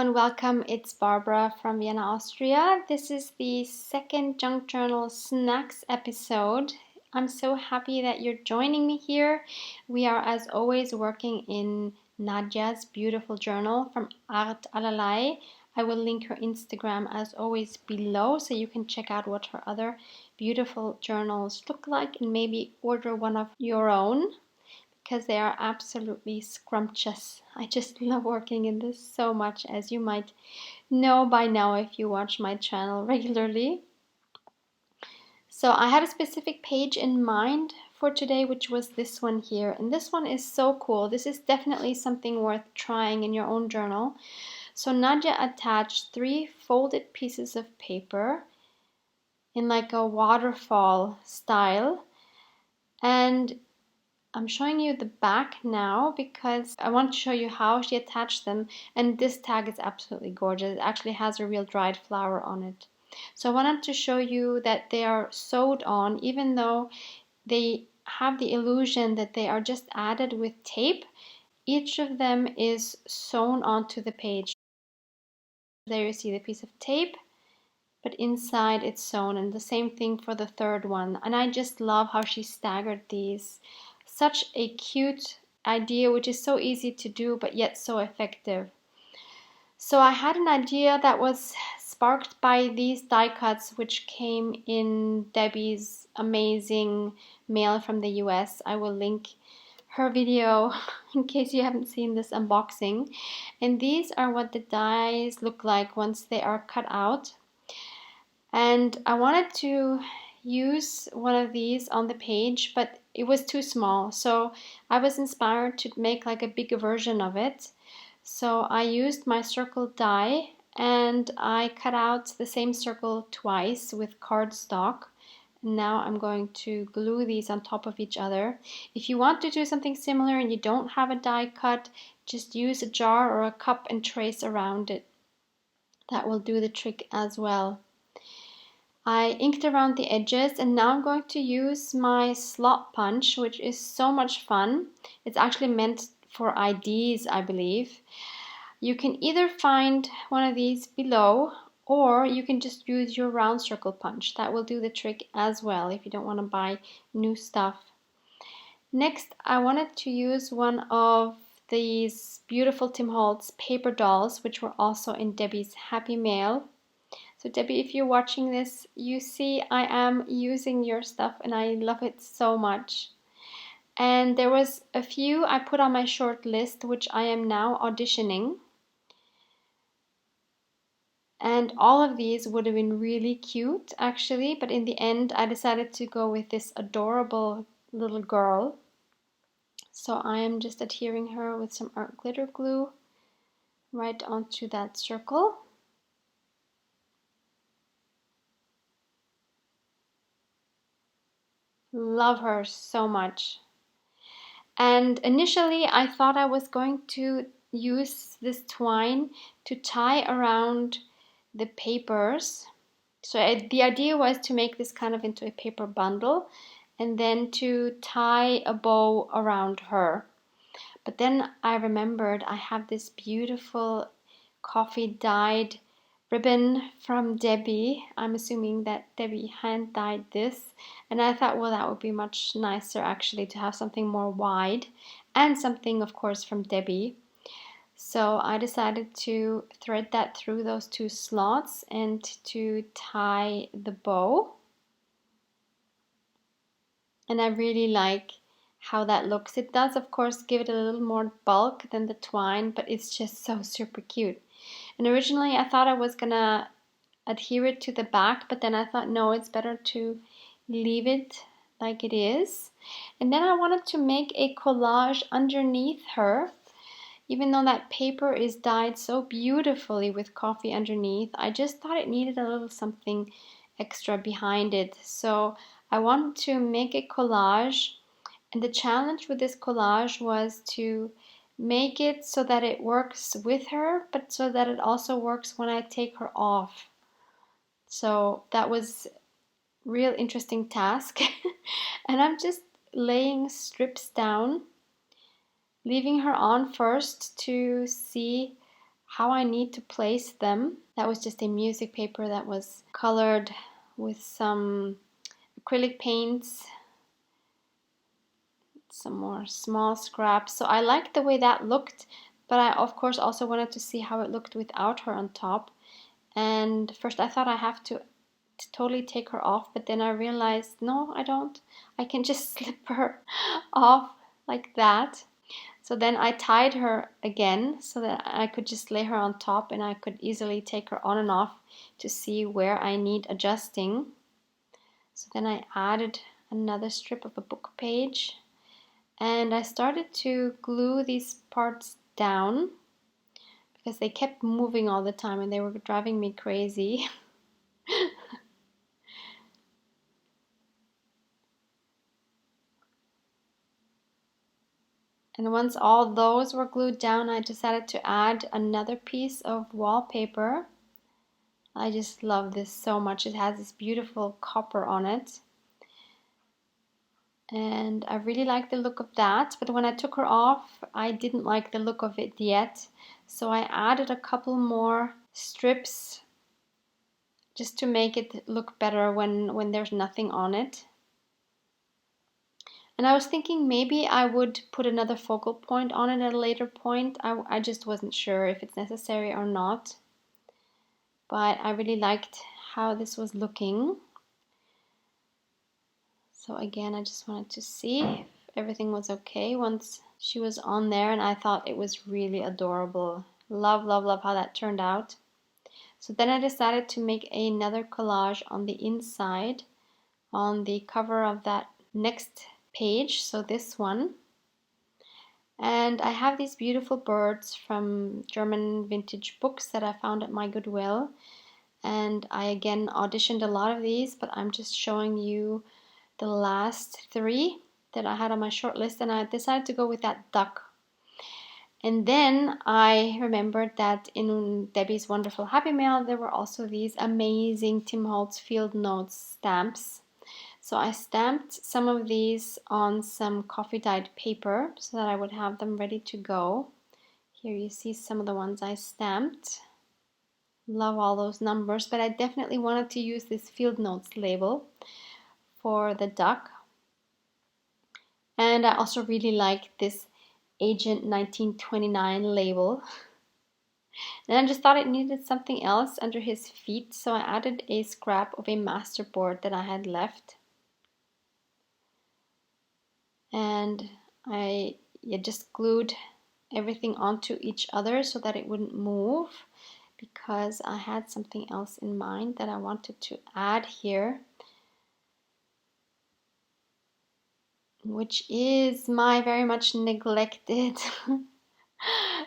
and welcome. It's Barbara from Vienna, Austria. This is the second Junk Journal Snacks episode. I'm so happy that you're joining me here. We are, as always, working in Nadia's beautiful journal from Art Allerlei. I will link her Instagram, as always, below so you can check out what her other beautiful journals look like and maybe order one of your own, because they are absolutely scrumptious. I just love working in this so much, as you might know by now if you watch my channel regularly. So I had a specific page in mind for today, which was this one here. And this one is so cool. This is definitely something worth trying in your own journal. So Nadia attached 3 folded pieces of paper in like a waterfall style. And I'm showing you the back now because I want to show you how she attached them, and this tag is absolutely gorgeous. It actually has a real dried flower on it. So I wanted to show you that they are sewed on, even though they have the illusion that they are just added with tape. Each of them is sewn onto the page. There you see the piece of tape, but inside it's sewn, and the same thing for the third one. And I just love how she staggered these. Such a cute idea, which is so easy to do but yet so effective. So I had an idea that was sparked by these die cuts, which came in Debbie's amazing mail from the US. I will link her video in case you haven't seen this unboxing. And these are what the dies look like once they are cut out. And I wanted to use one of these on the page, but it was too small. So I was inspired to make like a bigger version of it. So I used my circle die and I cut out the same circle twice with cardstock. Now I'm going to glue these on top of each other. If you want to do something similar and you don't have a die cut, just use a jar or a cup and trace around it. That will do the trick as well. I inked around the edges, and now I'm going to use my slot punch, which is so much fun. It's actually meant for IDs, I believe. You can either find one of these below, or you can just use your round circle punch. That will do the trick as well if you don't want to buy new stuff. Next, I wanted to use one of these beautiful Tim Holtz paper dolls, which were also in Debbie's Happy Mail. So Debbie, if you're watching this, you see I am using your stuff and I love it so much. And there was a few I put on my short list, which I am now auditioning. And all of these would have been really cute actually, but in the end I decided to go with this adorable little girl. So I am just adhering her with some art glitter glue right onto that circle. Love her so much. And initially I thought I was going to use this twine to tie around the papers. So the idea was to make this kind of into a paper bundle and then to tie a bow around her. But then I remembered I have this beautiful coffee dyed ribbon from Debbie. I'm assuming that Debbie hand dyed this, and I thought, well, that would be much nicer actually to have something more wide and something, of course, from Debbie. So I decided to thread that through those 2 slots and to tie the bow. And I really like how that looks. It does, of course, give it a little more bulk than the twine, but it's just so super cute. And originally I thought I was gonna adhere it to the back, but then I thought, no, it's better to leave it like it is. And then I wanted to make a collage underneath her. Even though that paper is dyed so beautifully with coffee underneath, I just thought it needed a little something extra behind it. So I wanted to make a collage, and the challenge with this collage was to make it so that it works with her, but so that it also works when I take her off. So that was a real interesting task. And I'm just laying strips down, leaving her on first to see how I need to place them. That was just a music paper that was colored with some acrylic paints, some more small scraps. So I liked the way that looked, but I of course also wanted to see how it looked without her on top. And first I thought I have to totally take her off, but then I realized no, I don't. I can just slip her off like that. So then I tied her again so that I could just lay her on top and I could easily take her on and off to see where I need adjusting. So then I added another strip of a book page and I started to glue these parts down because they kept moving all the time and they were driving me crazy. And once all those were glued down, I decided to add another piece of wallpaper. I just love this so much. It has this beautiful copper on it. And I really like the look of that. But when I took her off, I didn't like the look of it yet. So I added a couple more strips just to make it look better when there's nothing on it. And I was thinking maybe I would put another focal point on it at a later point. I just wasn't sure if it's necessary or not. But I really liked how this was looking. So again, I just wanted to see if everything was okay once she was on there, and I thought it was really adorable. Love, love, love how that turned out. So then I decided to make another collage on the inside, on the cover of that next page, so this one. And I have these beautiful birds from German vintage books that I found at my Goodwill. And I again auditioned a lot of these, but I'm just showing you the last 3 that I had on my short list, and I decided to go with that duck. And then I remembered that in Debbie's Wonderful Happy Mail there were also these amazing Tim Holtz Field Notes stamps. So I stamped some of these on some coffee dyed paper so that I would have them ready to go. Here you see some of the ones I stamped. Love all those numbers, but I definitely wanted to use this Field Notes label for the duck. And I also really like this Agent 1929 label. And I just thought it needed something else under his feet, so I added a scrap of a masterboard that I had left. And I just glued everything onto each other so that it wouldn't move, because I had something else in mind that I wanted to add here, which is my very much neglected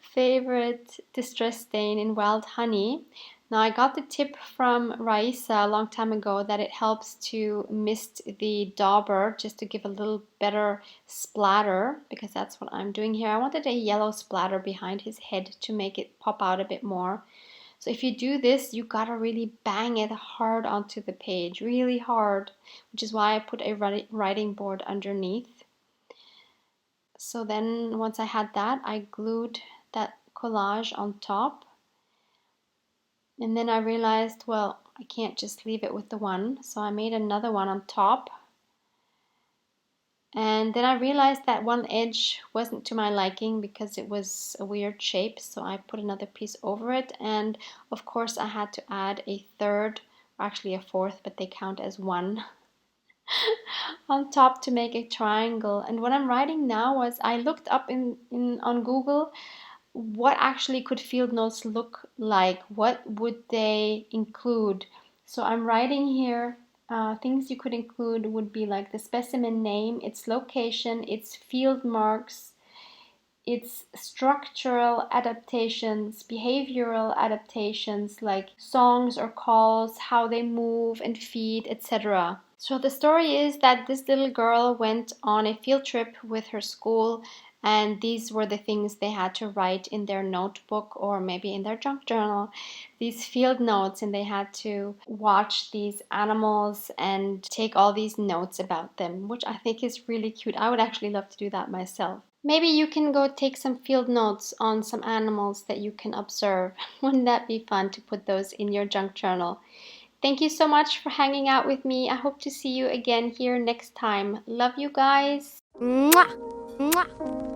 favorite distress stain in Wild Honey. Now I got the tip from Raisa a long time ago that it helps to mist the dauber just to give a little better splatter, because that's what I'm doing here. I wanted a yellow splatter behind his head to make it pop out a bit more. So if you do this, you gotta really bang it hard onto the page, really hard, which is why I put a writing board underneath. So then once I had that, I glued that collage on top. And then I realized, well, I can't just leave it with the one. So I made another one on top. And then I realized that one edge wasn't to my liking because it was a weird shape. So I put another piece over it. And of course I had to add a third, or actually a fourth, but they count as one, on top to make a triangle. And what I'm writing now was I looked up on Google what actually could field notes look like, what would they include. So I'm writing here things you could include would be like the specimen name, its location, its field marks, its structural adaptations, behavioral adaptations like songs or calls, how they move and feed, etc. So the story is that this little girl went on a field trip with her school, and these were the things they had to write in their notebook or maybe in their junk journal, these field notes, and they had to watch these animals and take all these notes about them, which I think is really cute. I would actually love to do that myself. Maybe you can go take some field notes on some animals that you can observe. Wouldn't that be fun to put those in your junk journal? Thank you so much for hanging out with me. I hope to see you again here next time. Love you guys. Mwah! Mwah!